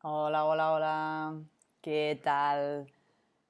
Hola, hola, hola. ¿Qué tal?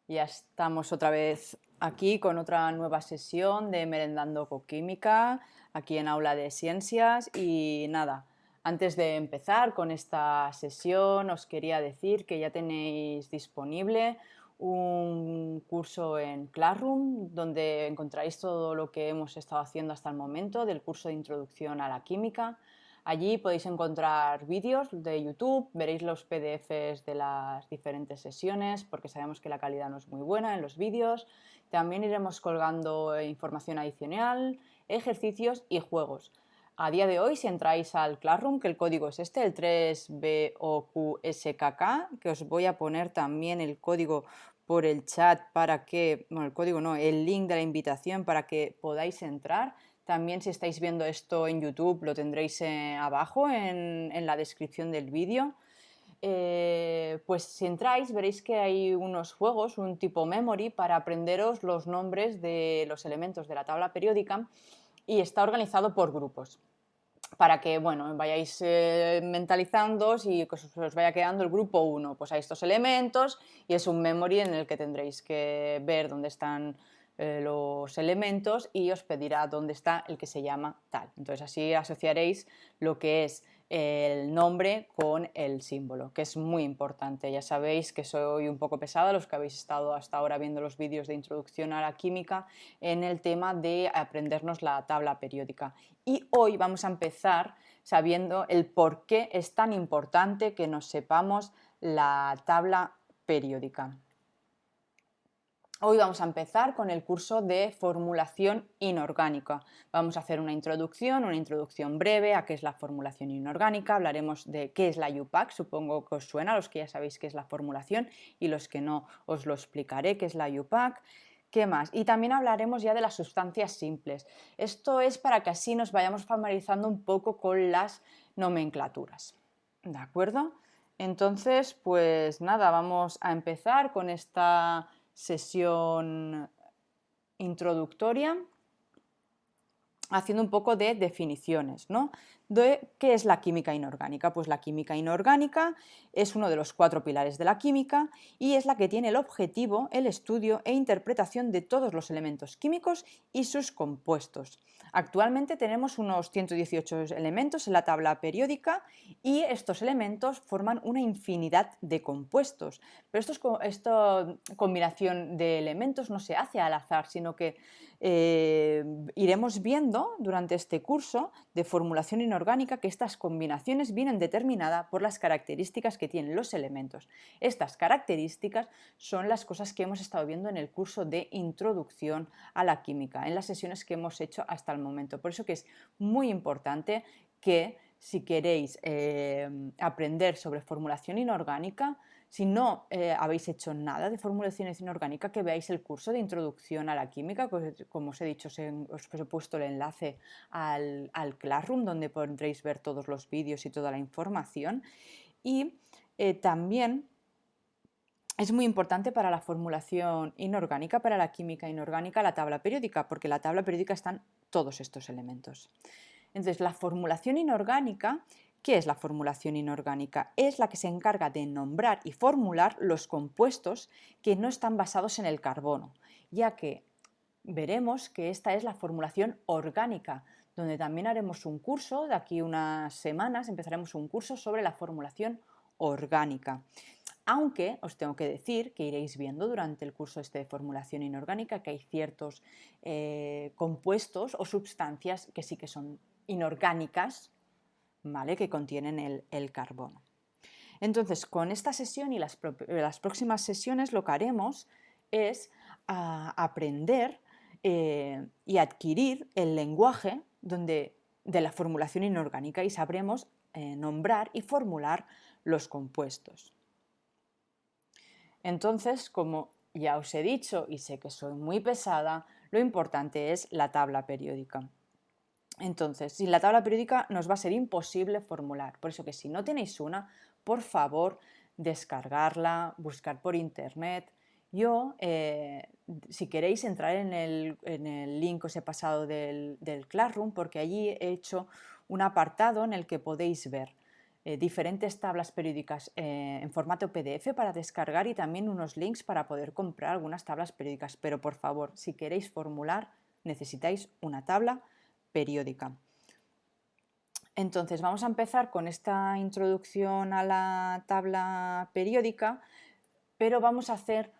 Ya estamos otra vez aquí con otra nueva sesión de Merendando con Química, aquí en Aula de Ciencias. Y nada, antes de empezar con esta sesión, os quería decir que ya tenéis disponible un curso en Classroom donde encontráis todo lo que hemos estado haciendo hasta el momento del curso de Introducción a la Química. Allí podéis encontrar vídeos de YouTube, veréis los PDFs de las diferentes sesiones, porque sabemos que la calidad no es muy buena en los vídeos. También iremos colgando información adicional, ejercicios y juegos. A día de hoy, si entráis al Classroom, que el código es este, el 3BOQSKK, que os voy a poner también el código por el chat para que, bueno, el código no, el link de la invitación para que podáis entrar. También si estáis viendo esto en YouTube lo tendréis abajo en la descripción del vídeo. Pues si entráis veréis que hay unos juegos, un tipo memory, para aprenderos los nombres de los elementos de la tabla periódica y está organizado por grupos para que bueno, vayáis mentalizándoos y que os vaya quedando el grupo 1. Pues hay estos elementos y es un memory en el que tendréis que ver dónde están los elementos y os pedirá dónde está el que se llama tal. Entonces así asociaréis lo que es el nombre con el símbolo, que es muy importante. Ya sabéis que soy un poco pesada, los que habéis estado hasta ahora viendo los vídeos de introducción a la química, en el tema de aprendernos la tabla periódica. Y hoy vamos a empezar sabiendo el por qué es tan importante que nos sepamos la tabla periódica. Hoy vamos a empezar con el curso de formulación inorgánica. Vamos a hacer una introducción breve a qué es la formulación inorgánica. Hablaremos de qué es la UPAC, supongo que os suena, los que ya sabéis qué es la formulación, y los que no os lo explicaré qué es la UPAC. ¿Qué más? Y también hablaremos ya de las sustancias simples. Esto es para que así nos vayamos familiarizando un poco con las nomenclaturas. ¿De acuerdo? Entonces, pues nada, vamos a empezar con esta sesión introductoria haciendo un poco de definiciones, ¿no? De qué es la química inorgánica. Pues la química inorgánica es uno de los 4 pilares de la química y es la que tiene el objetivo, el estudio e interpretación de todos los elementos químicos y sus compuestos. Actualmente tenemos unos 118 elementos en la tabla periódica y estos elementos forman una infinidad de compuestos. Pero esta combinación de elementos no se hace al azar, sino que iremos viendo durante este curso de formulación inorgánica que estas combinaciones vienen determinadas por las características que tienen los elementos. Estas características son las cosas que hemos estado viendo en el curso de introducción a la química, en las sesiones que hemos hecho hasta el momento. Por eso que es muy importante que si queréis aprender sobre formulación inorgánica, si no habéis hecho nada de formulación inorgánica, que veáis el curso de introducción a la química, como os he dicho, os he puesto el enlace al Classroom, donde podréis ver todos los vídeos y toda la información. Y también es muy importante para la formulación inorgánica, para la química inorgánica, la tabla periódica, porque en la tabla periódica están todos estos elementos. Entonces, la formulación inorgánica, ¿qué es la formulación inorgánica? Es la que se encarga de nombrar y formular los compuestos que no están basados en el carbono, ya que veremos que esta es la formulación orgánica, donde también haremos un curso, de aquí unas semanas empezaremos un curso sobre la formulación orgánica. Aunque os tengo que decir que iréis viendo durante el curso este de formulación inorgánica que hay ciertos compuestos o sustancias que sí que son inorgánicas, ¿vale? Que contienen el carbono. Entonces, con esta sesión y las próximas sesiones lo que haremos es aprender y adquirir el lenguaje de la formulación inorgánica y sabremos nombrar y formular los compuestos. Entonces, como ya os he dicho y sé que soy muy pesada, lo importante es la tabla periódica. Entonces, sin la tabla periódica nos va a ser imposible formular. Por eso que si no tenéis una, por favor, descargarla, buscar por internet. Yo, si queréis entrar en el link que os he pasado del Classroom, porque allí he hecho un apartado en el que podéis ver diferentes tablas periódicas en formato PDF para descargar y también unos links para poder comprar algunas tablas periódicas. Pero por favor, si queréis formular, necesitáis una tabla periódica. Entonces vamos a empezar con esta introducción a la tabla periódica, pero vamos a hacer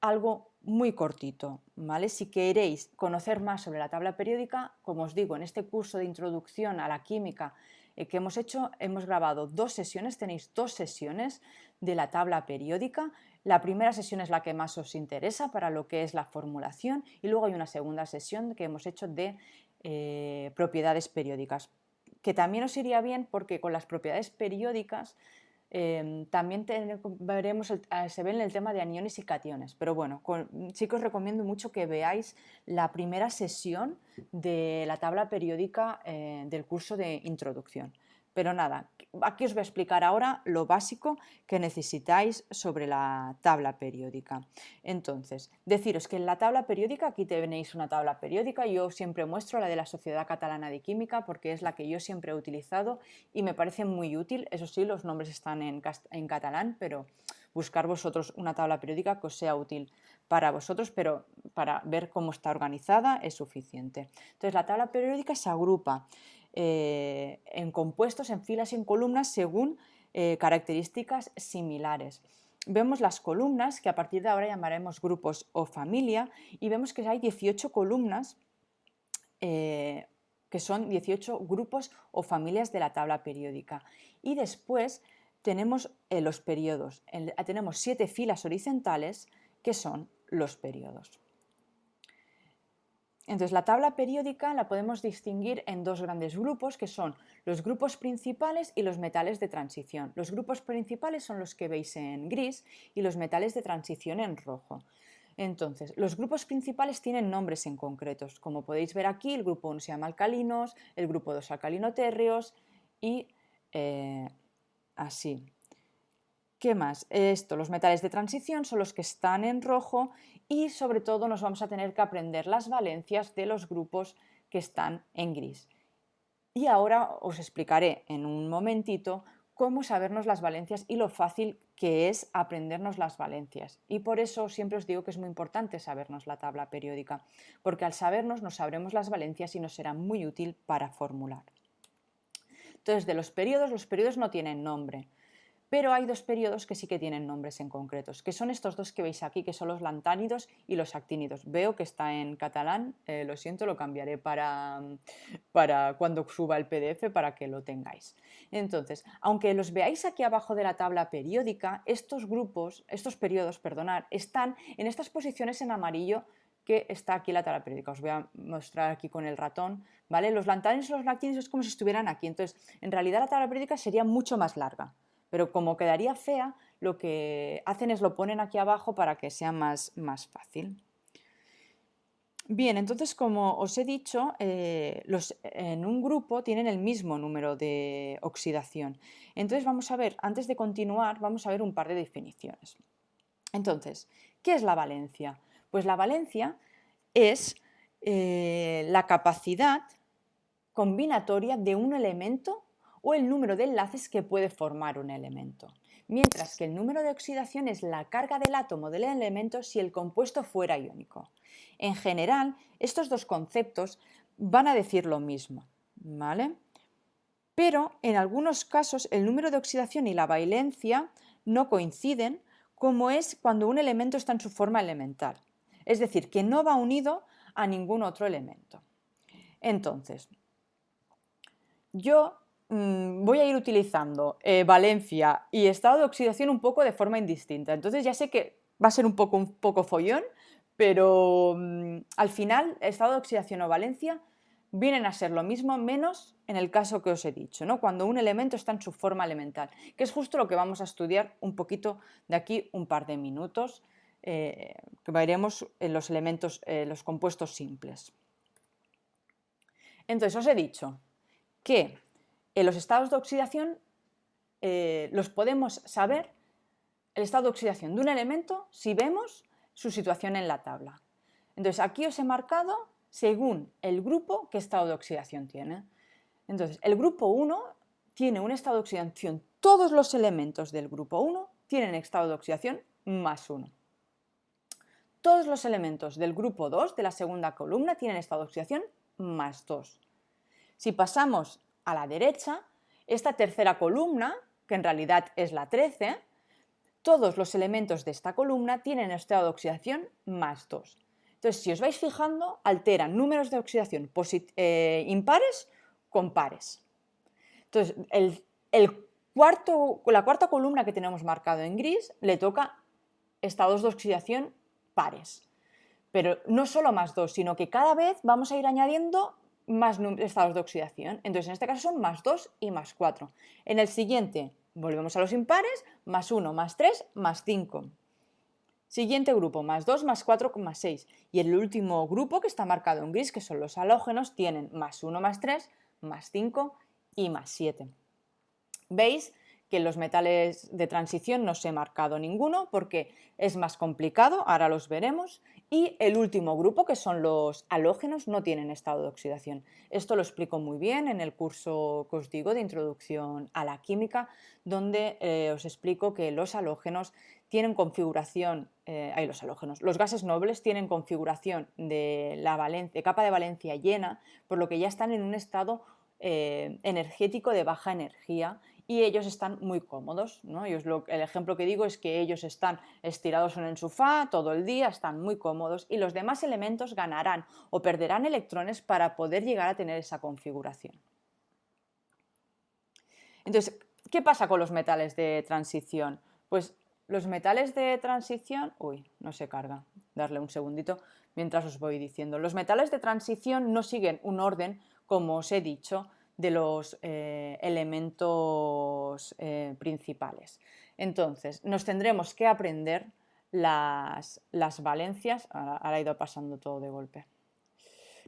algo muy cortito, ¿vale? Si queréis conocer más sobre la tabla periódica, como os digo, en este curso de introducción a la química que hemos hecho, hemos grabado 2 sesiones, tenéis 2 sesiones de la tabla periódica. La primera sesión es la que más os interesa para lo que es la formulación y luego hay una segunda sesión que hemos hecho de propiedades periódicas, que también os iría bien porque con las propiedades periódicas también veremos se ven el tema de aniones y cationes, pero bueno, sí que os recomiendo mucho que veáis la primera sesión de la tabla periódica del curso de introducción. Pero nada, aquí os voy a explicar ahora lo básico que necesitáis sobre la tabla periódica. Entonces, deciros que en la tabla periódica, aquí tenéis una tabla periódica, yo siempre muestro la de la Sociedad Catalana de Química porque es la que yo siempre he utilizado y me parece muy útil. Eso sí, los nombres están en catalán, pero buscar vosotros una tabla periódica que os sea útil para vosotros, pero para ver cómo está organizada es suficiente. Entonces, la tabla periódica se agrupa en compuestos, en filas y en columnas según características similares. Vemos las columnas, que a partir de ahora llamaremos grupos o familia, y vemos que hay 18 columnas que son 18 grupos o familias de la tabla periódica. Y después tenemos los periodos. Tenemos 7 filas horizontales que son los periodos. Entonces, la tabla periódica la podemos distinguir en 2 grandes grupos, que son los grupos principales y los metales de transición. Los grupos principales son los que veis en gris y los metales de transición en rojo. Entonces, los grupos principales tienen nombres en concretos. Como podéis ver aquí, el grupo 1 se llama alcalinos, el grupo 2 alcalinotérreos y así. ¿Qué más? Los metales de transición son los que están en rojo y sobre todo nos vamos a tener que aprender las valencias de los grupos que están en gris. Y ahora os explicaré en un momentito cómo sabernos las valencias y lo fácil que es aprendernos las valencias. Y por eso siempre os digo que es muy importante sabernos la tabla periódica, porque al sabernos nos sabremos las valencias y nos será muy útil para formular. Entonces, de los periodos no tienen nombre. Pero hay 2 periodos que sí que tienen nombres en concretos, que son estos 2 que veis aquí, que son los lantánidos y los actínidos. Veo que está en catalán, lo siento, lo cambiaré para cuando suba el PDF para que lo tengáis. Entonces, aunque los veáis aquí abajo de la tabla periódica, estos periodos, están en estas posiciones en amarillo que está aquí la tabla periódica. Os voy a mostrar aquí con el ratón, ¿vale? Los lantánidos y los actínidos es como si estuvieran aquí, entonces en realidad la tabla periódica sería mucho más larga. Pero como quedaría fea, lo que hacen es lo ponen aquí abajo para que sea más fácil. Bien, entonces como os he dicho, en un grupo tienen el mismo número de oxidación. Entonces vamos a ver, antes de continuar, vamos a ver un par de definiciones. Entonces, ¿qué es la valencia? Pues la valencia es la capacidad combinatoria de un elemento o el número de enlaces que puede formar un elemento, mientras que el número de oxidación es la carga del átomo del elemento si el compuesto fuera iónico. En general, estos 2 conceptos van a decir lo mismo, ¿vale? Pero en algunos casos el número de oxidación y la valencia no coinciden, como es cuando un elemento está en su forma elemental, es decir, que no va unido a ningún otro elemento. Entonces, yo voy a ir utilizando valencia y estado de oxidación un poco de forma indistinta. Entonces ya sé que va a ser un poco follón, pero al final estado de oxidación o valencia vienen a ser lo mismo, menos en el caso que os he dicho, ¿no? Cuando un elemento está en su forma elemental, que es justo lo que vamos a estudiar un poquito de aquí un par de minutos, que veremos en los elementos, los compuestos simples. Entonces os he dicho que en los estados de oxidación los podemos saber, el estado de oxidación de un elemento, si vemos su situación en la tabla. Entonces aquí os he marcado según el grupo qué estado de oxidación tiene. Entonces el grupo 1 tiene un estado de oxidación todos los elementos del grupo 1 tienen estado de oxidación +1. Todos los elementos del grupo 2 de la segunda columna tienen estado de oxidación +2. Si pasamos a la derecha, esta tercera columna, que en realidad es la 13, todos los elementos de esta columna tienen estado de oxidación +2. Entonces, si os vais fijando, alteran números de oxidación impares con pares. Entonces, la cuarta columna que tenemos marcado en gris le toca estados de oxidación pares. Pero no solo +2, sino que cada vez vamos a ir añadiendo más estados de oxidación. Entonces, en este caso son +2 y +4. En el siguiente, volvemos a los impares, +1, +3, +5. Siguiente grupo, +2, +4, +6. Y el último grupo, que está marcado en gris, que son los halógenos, tienen +1, +3, +5 y +7. ¿Veis que en los metales de transición no os he marcado ninguno porque es más complicado, ahora los veremos? Y el último grupo, que son los halógenos, no tienen estado de oxidación. Esto lo explico muy bien en el curso que os digo de Introducción a la Química, donde os explico que los halógenos tienen configuración, los gases nobles tienen configuración de capa de valencia llena, por lo que ya están en un estado energético de baja energía y ellos están muy cómodos, ¿no? El ejemplo que digo es que ellos están estirados en el sofá todo el día, están muy cómodos y los demás elementos ganarán o perderán electrones para poder llegar a tener esa configuración. Entonces, ¿qué pasa con los metales de transición? Pues los metales de transición... Uy, no se carga, darle un segundito mientras os voy diciendo. Los metales de transición no siguen un orden, como os he dicho, de los elementos principales. Entonces, nos tendremos que aprender las valencias, ahora ha ido pasando todo de golpe.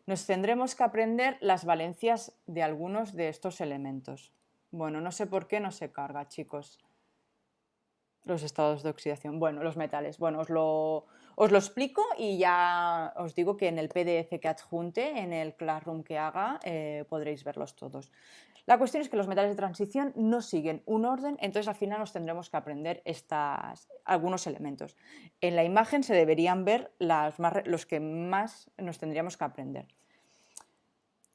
Nos tendremos que aprender las valencias de algunos de estos elementos. Bueno, no sé por qué no se carga, chicos. Los estados de oxidación. Bueno, los metales. Bueno, os lo explico y ya os digo que en el PDF que adjunte, en el Classroom que haga, podréis verlos todos. La cuestión es que los metales de transición no siguen un orden, entonces al final nos tendremos que aprender algunos elementos. En la imagen se deberían ver los que más nos tendríamos que aprender.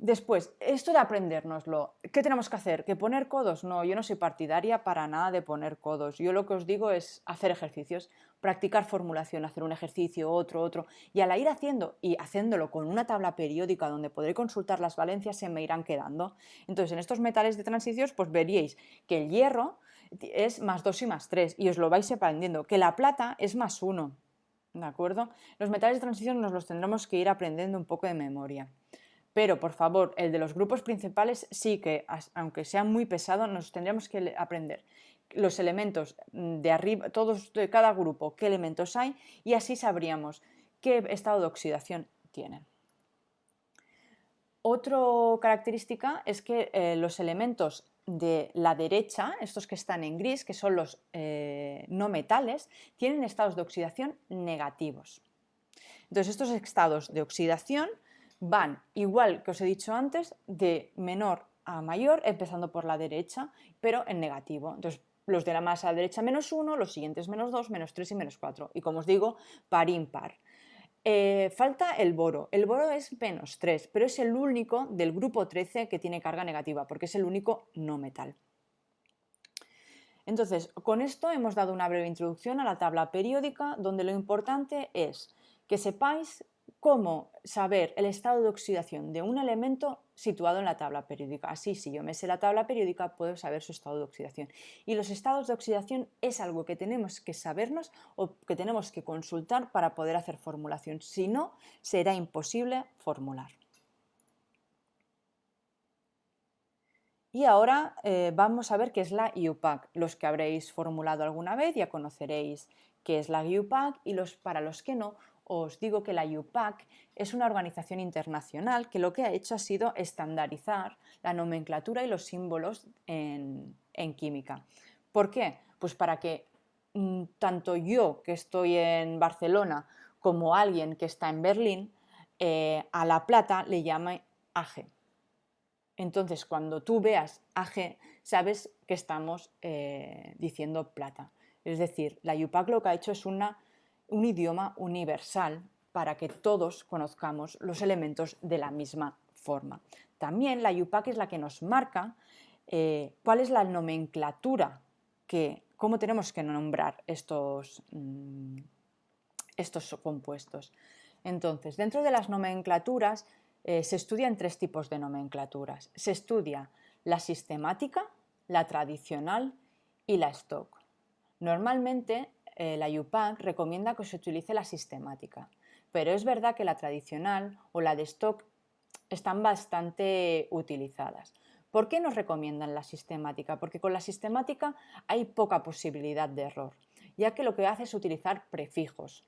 Después, esto de aprendérnoslo, ¿qué tenemos que hacer? ¿Que poner codos? No, yo no soy partidaria para nada de poner codos. Yo lo que os digo es hacer ejercicios, practicar formulación, hacer un ejercicio, otro, y al ir haciéndolo con una tabla periódica donde podré consultar las valencias, se me irán quedando. Entonces, en estos metales de transición, pues veríais que el hierro es +2 y +3, y os lo vais aprendiendo, que la plata es +1, ¿de acuerdo? Los metales de transición nos los tendremos que ir aprendiendo un poco de memoria. Pero, por favor, el de los grupos principales sí que, aunque sea muy pesado, nos tendríamos que aprender los elementos de arriba, todos de cada grupo, qué elementos hay, y así sabríamos qué estado de oxidación tienen. Otra característica es que los elementos de la derecha, estos que están en gris, que son los no metales, tienen estados de oxidación negativos. Entonces, estos estados de oxidación van, igual que os he dicho antes, de menor a mayor, empezando por la derecha, pero en negativo. Entonces, los de la más a la derecha -1, los siguientes -2, -3 y -4. Y como os digo, par impar. Falta el boro. El boro es -3, pero es el único del grupo 13 que tiene carga negativa, porque es el único no metal. Entonces, con esto hemos dado una breve introducción a la tabla periódica, donde lo importante es que sepáis cómo saber el estado de oxidación de un elemento situado en la tabla periódica. Así, si yo me sé la tabla periódica, puedo saber su estado de oxidación. Y los estados de oxidación es algo que tenemos que sabernos o que tenemos que consultar para poder hacer formulación. Si no, será imposible formular. Y ahora vamos a ver qué es la IUPAC. Los que habréis formulado alguna vez ya conoceréis qué es la IUPAC y para los que no, os digo que la IUPAC es una organización internacional que lo que ha hecho ha sido estandarizar la nomenclatura y los símbolos en química. ¿Por qué? Pues para que tanto yo, que estoy en Barcelona, como alguien que está en Berlín, a la plata le llame AG. Entonces, cuando tú veas AG, sabes que estamos diciendo plata. Es decir, la IUPAC lo que ha hecho es un idioma universal para que todos conozcamos los elementos de la misma forma. También la IUPAC es la que nos marca cuál es la nomenclatura, cómo tenemos que nombrar estos compuestos. Entonces, dentro de las nomenclaturas se estudian 3 tipos de nomenclaturas. Se estudia la sistemática, la tradicional y la stock. Normalmente la IUPAC recomienda que se utilice la sistemática, pero es verdad que la tradicional o la de stock están bastante utilizadas. ¿Por qué nos recomiendan la sistemática? Porque con la sistemática hay poca posibilidad de error, ya que lo que hace es utilizar prefijos.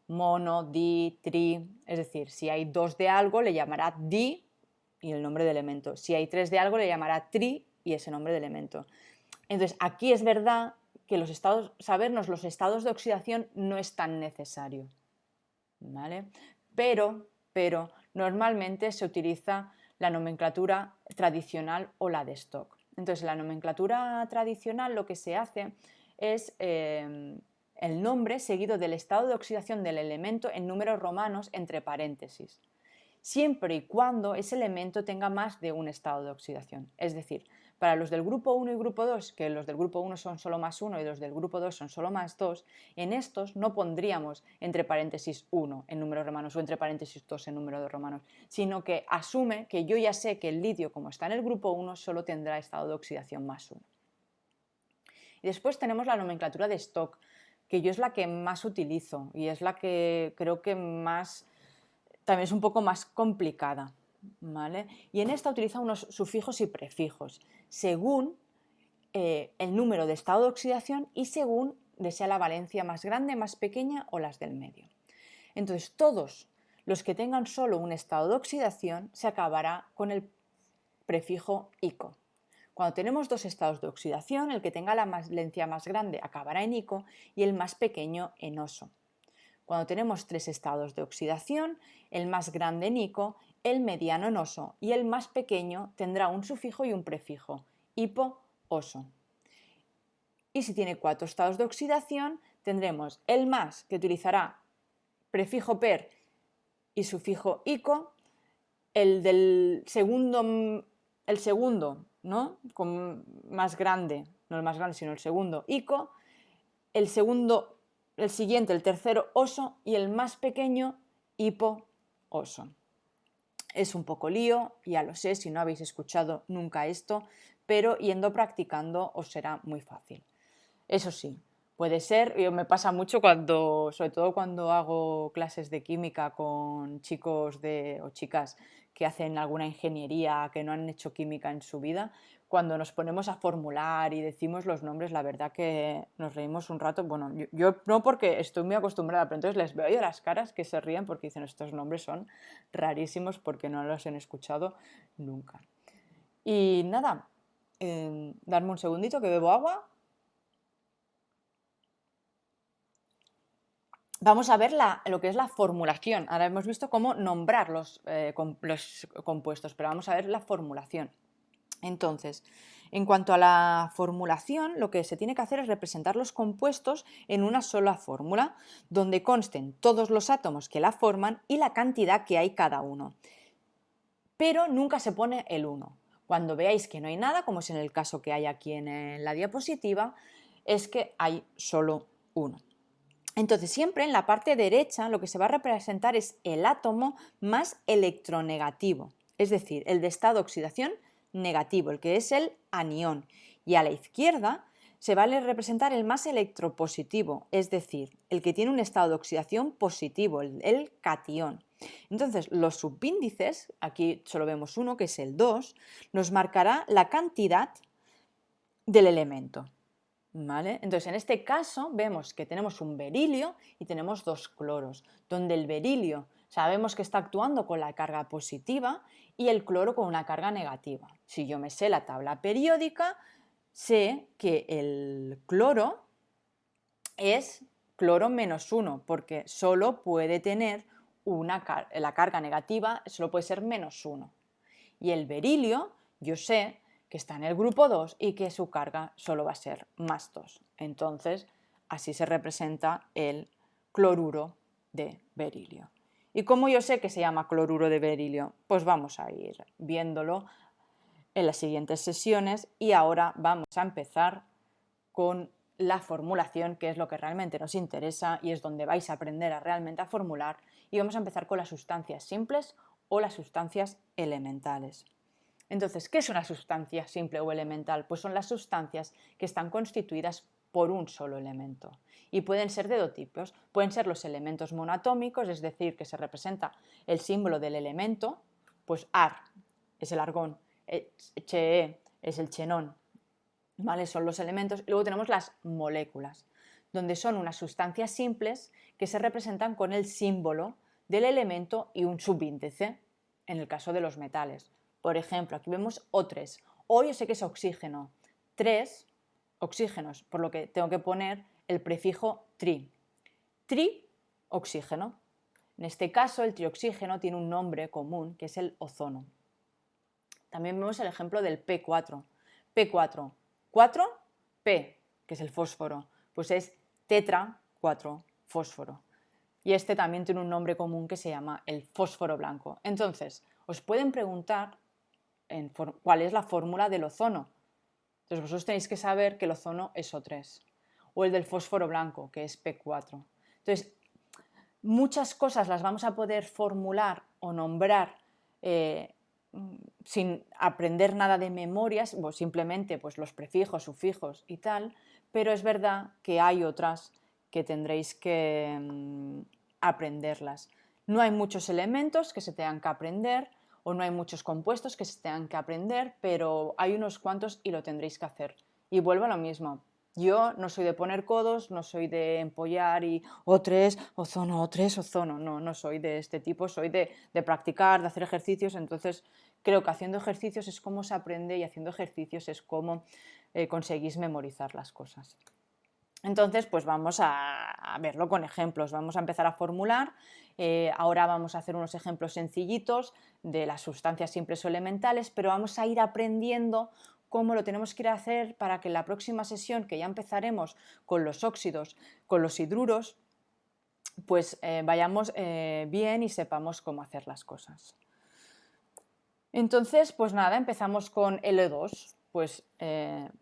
Mono, di, tri, es decir, si hay 2 de algo le llamará di y el nombre de elemento. Si hay 3 de algo le llamará tri y ese nombre de elemento. Entonces, aquí es verdad que sabernos los estados de oxidación no es tan necesario, ¿vale? Pero normalmente se utiliza la nomenclatura tradicional o la de stock. Entonces, la nomenclatura tradicional lo que se hace es el nombre seguido del estado de oxidación del elemento en números romanos entre paréntesis, siempre y cuando ese elemento tenga más de un estado de oxidación. Es decir, para los del grupo 1 y grupo 2, que los del grupo 1 son solo +1 y los del grupo 2 son solo +2, en estos no pondríamos entre paréntesis 1 en números romanos o entre paréntesis 2 en números romanos, sino que asume que yo ya sé que el litio, como está en el grupo 1, solo tendrá estado de oxidación +1. Y después tenemos la nomenclatura de stock, que yo es la que más utilizo y es la que creo que también es un poco más complicada, ¿vale? Y en esta utiliza unos sufijos y prefijos según el número de estado de oxidación y según sea la valencia más grande, más pequeña o las del medio. Entonces, todos los que tengan solo un estado de oxidación se acabará con el prefijo ico. Cuando tenemos 2 estados de oxidación, el que tenga la valencia más grande acabará en ico y el más pequeño en oso. Cuando tenemos 3 estados de oxidación, el más grande en ico, el mediano en oso y el más pequeño tendrá un sufijo y un prefijo, hipo, oso. Y si tiene 4 estados de oxidación, tendremos el más, que utilizará prefijo per y sufijo ico, el segundo, ¿no? Más grande, no el más grande, sino el segundo, ico, el siguiente, el tercero, oso, y el más pequeño, hipo, oso. Es un poco lío, ya lo sé, si no habéis escuchado nunca esto, pero yendo practicando os será muy fácil. Eso sí, puede ser, me pasa mucho sobre todo cuando hago clases de química con chicos o chicas que hacen alguna ingeniería, que no han hecho química en su vida, cuando nos ponemos a formular y decimos los nombres, la verdad que nos reímos un rato. Bueno, yo no, porque estoy muy acostumbrada, pero entonces les veo yo las caras que se ríen porque dicen estos nombres son rarísimos porque no los han escuchado nunca. Y nada, darme un segundito que bebo agua. Vamos a ver lo que es la formulación. Ahora hemos visto cómo nombrar los compuestos, pero vamos a ver la formulación. Entonces, en cuanto a la formulación, lo que se tiene que hacer es representar los compuestos en una sola fórmula, donde consten todos los átomos que la forman y la cantidad que hay cada uno. Pero nunca se pone el 1. Cuando veáis que no hay nada, como es en el caso que hay aquí en la diapositiva, es que hay solo 1. Entonces, siempre en la parte derecha lo que se va a representar es el átomo más electronegativo, es decir, el de estado de oxidación negativo, el que es el anión. Y a la izquierda se va a representar el más electropositivo, es decir, el que tiene un estado de oxidación positivo, el catión. Entonces, los subíndices, aquí solo vemos uno, que es el 2, nos marcará la cantidad del elemento. ¿Vale? Entonces, en este caso vemos que tenemos un berilio y tenemos 2 cloros, donde el berilio sabemos que está actuando con la carga positiva y el cloro con una carga negativa. Si yo me sé la tabla periódica, sé que el cloro es cloro -1, porque solo puede tener la carga negativa, solo puede ser -1. Y el berilio, yo sé que está en el grupo 2 y que su carga solo va a ser +2. Entonces, así se representa el cloruro de berilio. ¿Y cómo yo sé que se llama cloruro de berilio? Pues vamos a ir viéndolo en las siguientes sesiones y ahora vamos a empezar con la formulación, que es lo que realmente nos interesa y es donde vais a aprender a realmente a formular, y vamos a empezar con las sustancias simples o las sustancias elementales. Entonces, ¿qué es una sustancia simple o elemental? Pues son las sustancias que están constituidas por un solo elemento y pueden ser de dos tipos. Pueden ser los elementos monoatómicos, es decir, que se representa el símbolo del elemento, pues Ar es el argón, Che es el xenón, ¿vale? Son los elementos. Y luego tenemos las moléculas, donde son unas sustancias simples que se representan con el símbolo del elemento y un subíndice, en el caso de los metales. Por ejemplo, aquí vemos O3. O yo sé que es oxígeno. 3 oxígenos, por lo que tengo que poner el prefijo tri. Tri-oxígeno. En este caso, el trioxígeno tiene un nombre común, que es el ozono. También vemos el ejemplo del P4. P4, 4, P, que es el fósforo, pues es tetra 4 fósforo. Y este también tiene un nombre común que se llama el fósforo blanco. Entonces, os pueden preguntar cuál es la fórmula del ozono. Entonces, vosotros tenéis que saber que el ozono es O3, o el del fósforo blanco, que es P4. Entonces, muchas cosas las vamos a poder formular o nombrar sin aprender nada de memorias, o simplemente pues, los prefijos, sufijos y tal, pero es verdad que hay otras que tendréis que aprenderlas. No hay muchos elementos que se tengan que aprender o no hay muchos compuestos que se tengan que aprender, pero hay unos cuantos y lo tendréis que hacer. Y vuelvo a lo mismo. Yo no soy de poner codos, no soy de empollar y O3, ozono, O3, ozono. No, no soy de este tipo, soy de practicar, de hacer ejercicios. Entonces, creo que haciendo ejercicios es como se aprende y haciendo ejercicios es como conseguís memorizar las cosas. Entonces, pues vamos a verlo con ejemplos. Vamos a empezar a formular. Ahora vamos a hacer unos ejemplos sencillitos de las sustancias simples o elementales, pero vamos a ir aprendiendo cómo lo tenemos que ir a hacer para que en la próxima sesión, que ya empezaremos con los óxidos, con los hidruros, pues vayamos bien y sepamos cómo hacer las cosas. Entonces, pues nada, empezamos con L2. Pues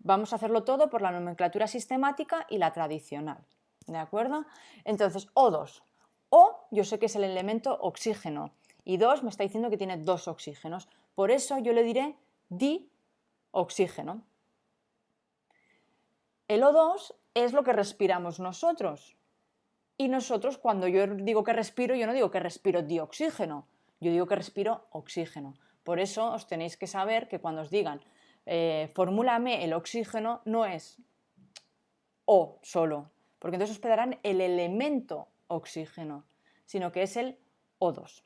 vamos a hacerlo todo por la nomenclatura sistemática y la tradicional, ¿de acuerdo? Entonces, O2. O yo sé que es el elemento oxígeno y 2 me está diciendo que tiene 2 oxígenos. Por eso yo le diré dioxígeno. El O2 es lo que respiramos nosotros. Y nosotros, cuando yo digo que respiro, yo no digo que respiro dioxígeno, yo digo que respiro oxígeno. Por eso os tenéis que saber que cuando os digan formúlame el oxígeno, no es O solo, porque entonces os pedirán el elemento oxígeno, sino que es el O2.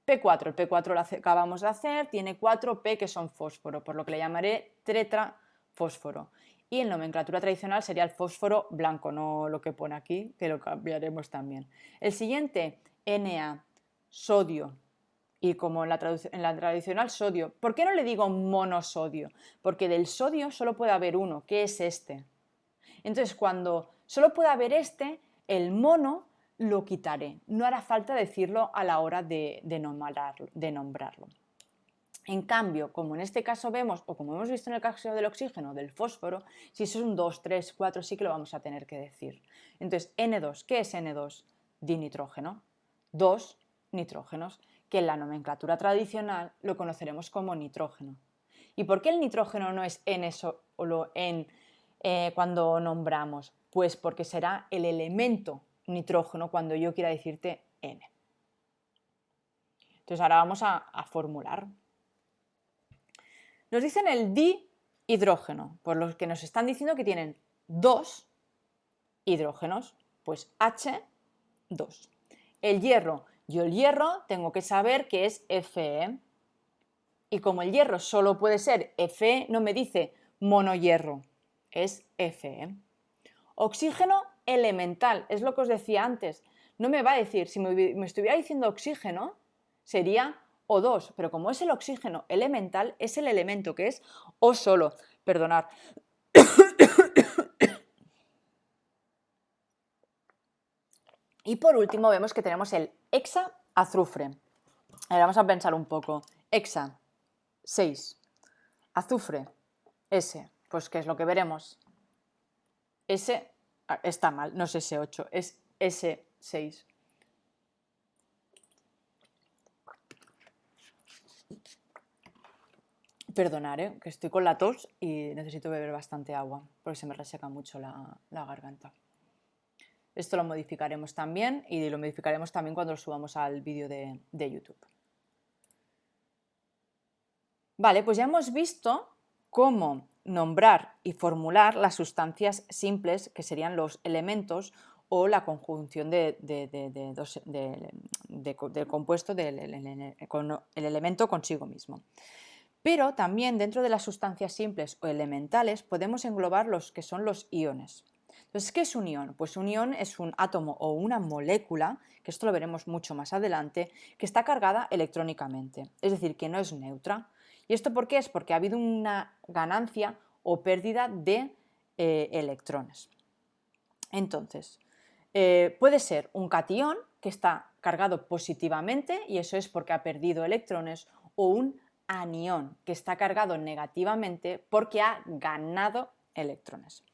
P4, el P4 lo acabamos de hacer, tiene 4 P que son fósforo, por lo que le llamaré tetrafósforo. Y en nomenclatura tradicional sería el fósforo blanco, no lo que pone aquí, que lo cambiaremos también. El siguiente, Na, sodio. Y como en la tradicional sodio. ¿Por qué no le digo monosodio? Porque del sodio solo puede haber uno, que es este. Entonces, cuando solo puede haber este, el mono lo quitaré. No hará falta decirlo a la hora de nombrarlo. En cambio, como en este caso vemos, o como hemos visto en el caso del oxígeno, del fósforo, si eso es un 2, 3, 4, sí que lo vamos a tener que decir. Entonces, N2, ¿qué es N2? Dinitrógeno. 2 nitrógenos, que en la nomenclatura tradicional lo conoceremos como nitrógeno. ¿Y por qué el nitrógeno no es N solo cuando nombramos? Pues porque será el elemento nitrógeno cuando yo quiera decirte N. Entonces ahora vamos a formular. Nos dicen el dihidrógeno, por lo que nos están diciendo que tienen 2 hidrógenos, pues H2. El hierro, yo el hierro tengo que saber que es Fe. Y como el hierro solo puede ser Fe, no me dice monohierro, es Fe. Oxígeno elemental, es lo que os decía antes. No me va a decir, si me estuviera diciendo oxígeno, sería O2, pero como es el oxígeno elemental, es el elemento que es O solo. Perdonad. Y por último vemos que tenemos el hexaazufre. Ahora vamos a pensar un poco. Hexa, 6. Azufre, S. Pues ¿qué es lo que veremos? S está mal, no es S8, es S6. Perdonad, que estoy con la tos y necesito beber bastante agua porque se me reseca mucho la garganta. Esto lo modificaremos también y lo modificaremos también cuando lo subamos al vídeo de YouTube. Vale, pues ya hemos visto cómo nombrar y formular las sustancias simples, que serían los elementos o la conjunción del compuesto con el elemento consigo mismo. Pero también dentro de las sustancias simples o elementales podemos englobar los que son los iones. Entonces, ¿qué es un ion? Pues un ion es un átomo o una molécula, que esto lo veremos mucho más adelante, que está cargada electrónicamente, es decir, que no es neutra. ¿Y esto por qué es? Porque ha habido una ganancia o pérdida de electrones. Entonces, puede ser un catión que está cargado positivamente y eso es porque ha perdido electrones, o un anión que está cargado negativamente porque ha ganado electrones.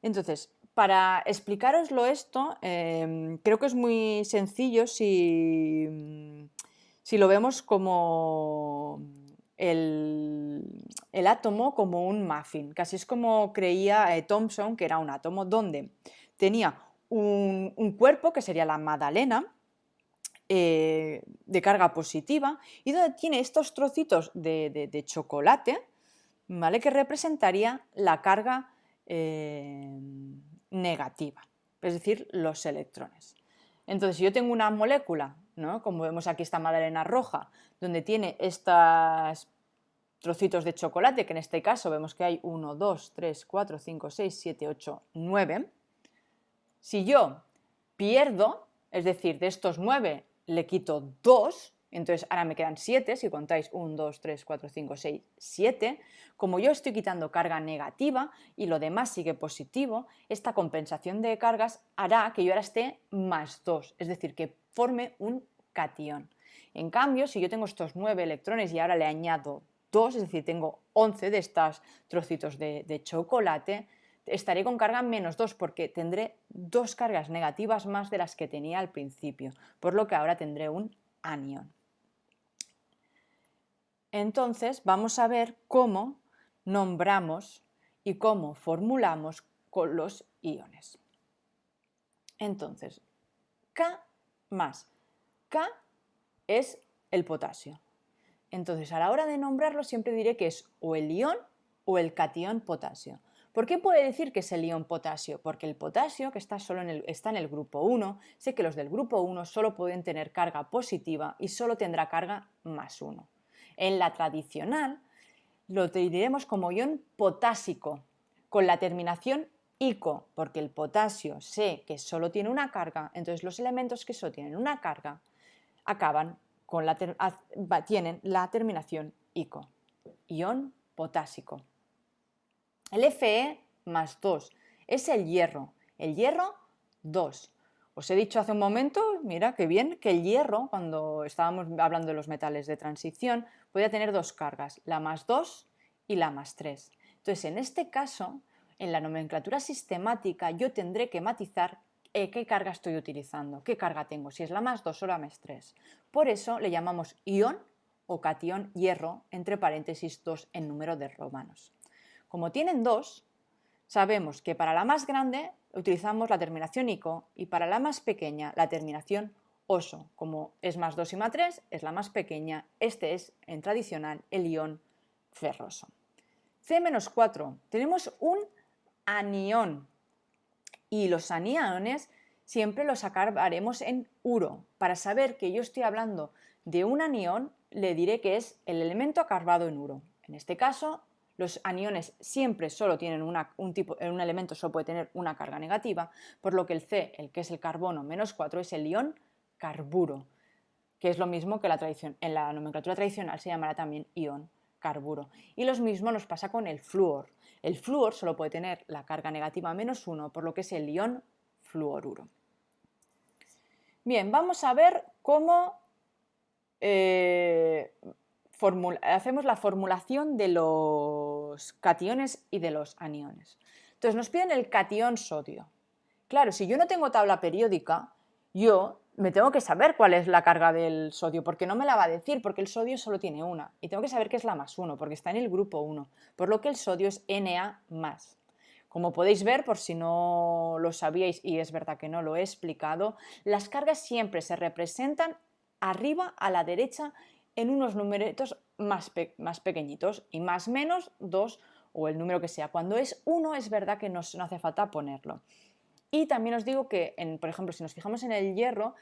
Entonces, para explicaroslo esto, creo que es muy sencillo si lo vemos como el átomo como un muffin, que así es como creía Thomson que era un átomo, donde tenía un cuerpo, que sería la magdalena, de carga positiva, y donde tiene estos trocitos de chocolate, ¿vale?, que representaría la carga negativa, es decir, los electrones. Entonces, si yo tengo una molécula, ¿no?, como vemos aquí esta magdalena roja, donde tiene estos trocitos de chocolate, que en este caso vemos que hay 1, 2, 3, 4, 5, 6, 7, 8, 9, si yo pierdo, es decir, de estos 9 le quito 2, entonces ahora me quedan 7, si contáis 1, 2, 3, 4, 5, 6, 7, como yo estoy quitando carga negativa y lo demás sigue positivo, esta compensación de cargas hará que yo ahora esté más 2, es decir, que forme un catión. En cambio, si yo tengo estos 9 electrones y ahora le añado 2, es decir, tengo 11 de estos trocitos de chocolate, estaré con carga menos 2 porque tendré 2 cargas negativas más de las que tenía al principio, por lo que ahora tendré un anión. Entonces vamos a ver cómo nombramos y cómo formulamos con los iones. Entonces, K más. K es el potasio. Entonces, a la hora de nombrarlo siempre diré que es o el ion o el catión potasio. ¿Por qué puede decir que es el ion potasio? Porque el potasio, que está en el grupo 1, sé que los del grupo 1 solo pueden tener carga positiva y solo tendrá carga más 1. En la tradicional lo diremos como ion potásico, con la terminación ico, porque el potasio sé que solo tiene una carga, entonces los elementos que solo tienen una carga acaban tienen la terminación ico, ion potásico. El Fe más 2 es el hierro 2. Os he dicho hace un momento, mira qué bien, que el hierro, cuando estábamos hablando de los metales de transición, podía tener 2 cargas, la más 2 y la más 3. Entonces, en este caso, en la nomenclatura sistemática, yo tendré que matizar qué carga estoy utilizando, qué carga tengo, si es la más 2 o la más 3. Por eso le llamamos ion o catión hierro, entre paréntesis 2 en número de romanos. Como tienen 2, sabemos que para la más grande utilizamos la terminación ico y para la más pequeña la terminación oso. Como es más 2 y más 3, es la más pequeña. Este es, en tradicional, el ion ferroso. C-4, tenemos un anión y los aniones siempre los acabaremos en uro. Para saber que yo estoy hablando de un anión, le diré que es el elemento acabado en uro. En este caso, los aniones siempre solo tienen un elemento solo puede tener una carga negativa, por lo que el C, el que es el carbono -4, es el ion carburo. que es lo mismo que en la nomenclatura tradicional se llamará también ion carburo. Y lo mismo nos pasa con el flúor. El flúor solo puede tener la carga negativa -1, por lo que es el ion fluoruro. Bien, vamos a ver cómo hacemos la formulación de los cationes y de los aniones. Entonces nos piden el catión sodio. Claro, si yo no tengo tabla periódica, yo me tengo que saber cuál es la carga del sodio, porque no me la va a decir, porque el sodio solo tiene una. Y tengo que saber que es la +1, porque está en el grupo 1, por lo que el sodio es Na+. Como podéis ver, por si no lo sabíais, y es verdad que no lo he explicado, las cargas siempre se representan arriba a la derecha en unos numeritos más pequeñitos, y más menos 2 o el número que sea. Cuando es 1 es verdad que no hace falta ponerlo. Y también os digo que, por ejemplo, si nos fijamos en el hierro,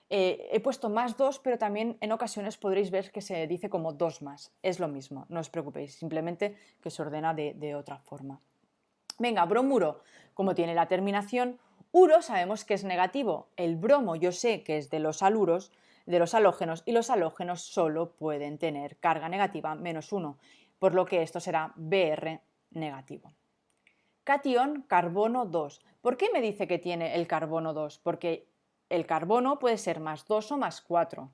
he puesto +2, pero también en ocasiones podréis ver que se dice como 2+. Es lo mismo, no os preocupéis, simplemente que se ordena de otra forma. Venga, bromuro, como tiene la terminación uro, sabemos que es negativo. El bromo yo sé que es de los haluros, de los halógenos, y los halógenos solo pueden tener carga negativa -1, por lo que esto será Br negativo. Catión carbono 2. ¿Por qué me dice que tiene el carbono 2? Porque el carbono puede ser +2 o +4.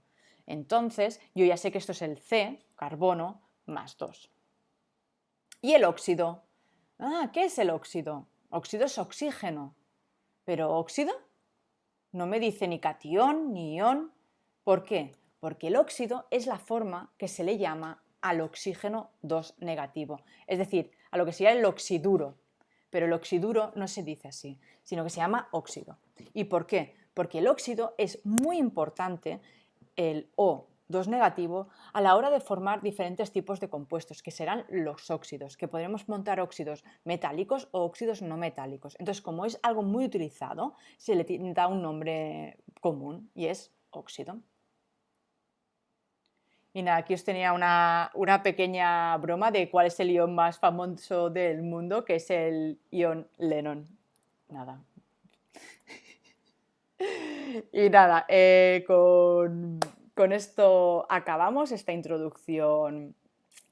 Entonces, yo ya sé que esto es el C, carbono, +2. ¿Y el óxido? ¿Qué es el óxido? Óxido es oxígeno. ¿Pero óxido? No me dice ni catión ni ión. ¿Por qué? Porque el óxido es la forma que se le llama al oxígeno 2 negativo, es decir, a lo que sería el oxiduro. Pero el oxiduro no se dice así, sino que se llama óxido. ¿Y por qué? Porque el óxido es muy importante, el O2 negativo, a la hora de formar diferentes tipos de compuestos, que serán los óxidos, que podremos montar óxidos metálicos o óxidos no metálicos. Entonces, como es algo muy utilizado, se le da un nombre común y es óxido. Y nada, aquí os tenía una pequeña broma de cuál es el ion más famoso del mundo, que es el ion Lennon. Nada. Y nada, con esto acabamos esta introducción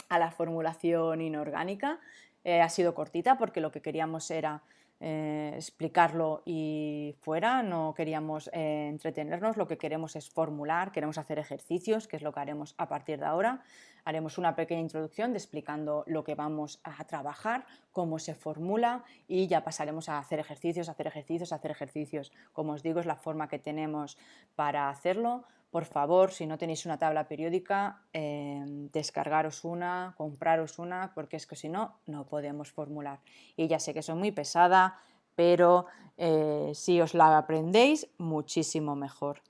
a la formulación inorgánica. Ha sido cortita porque lo que queríamos era explicarlo y fuera, no queríamos entretenernos, lo que queremos es formular, queremos hacer ejercicios, que es lo que haremos a partir de ahora. Haremos una pequeña introducción explicando lo que vamos a trabajar, cómo se formula y ya pasaremos a hacer ejercicios, hacer ejercicios, hacer ejercicios. Como os digo, es la forma que tenemos para hacerlo. Por favor, si no tenéis una tabla periódica, descargaros una, compraros una, porque es que si no, no podemos formular. Y ya sé que soy muy pesada, pero si os la aprendéis, muchísimo mejor.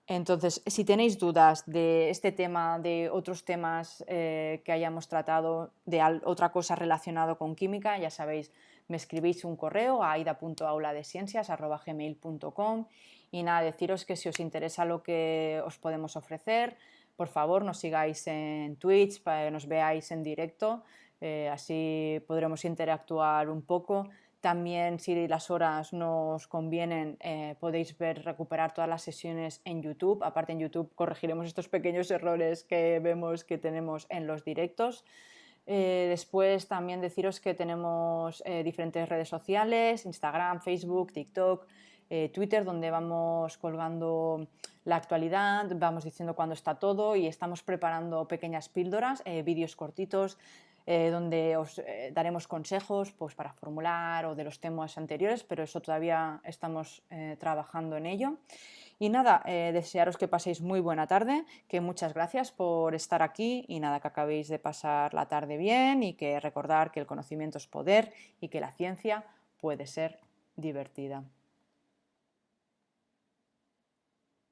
Entonces, si tenéis dudas de este tema, de otros temas que hayamos tratado, de otra cosa relacionada con química, ya sabéis, me escribís un correo a aida.auladesciencias@gmail.com y nada, deciros que si os interesa lo que os podemos ofrecer, por favor nos sigáis en Twitch para que nos veáis en directo, así podremos interactuar un poco. También, si las horas nos convienen, podéis recuperar todas las sesiones en YouTube. Aparte, en YouTube corregiremos estos pequeños errores que vemos que tenemos en los directos. Después también deciros que tenemos diferentes redes sociales, Instagram, Facebook, TikTok, Twitter, donde vamos colgando la actualidad, vamos diciendo cuándo está todo y estamos preparando pequeñas píldoras, vídeos cortitos, donde os daremos consejos pues, para formular o de los temas anteriores, pero eso todavía estamos trabajando en ello. Y nada, desearos que paséis muy buena tarde, que muchas gracias por estar aquí y nada, que acabéis de pasar la tarde bien y que recordar que el conocimiento es poder y que la ciencia puede ser divertida.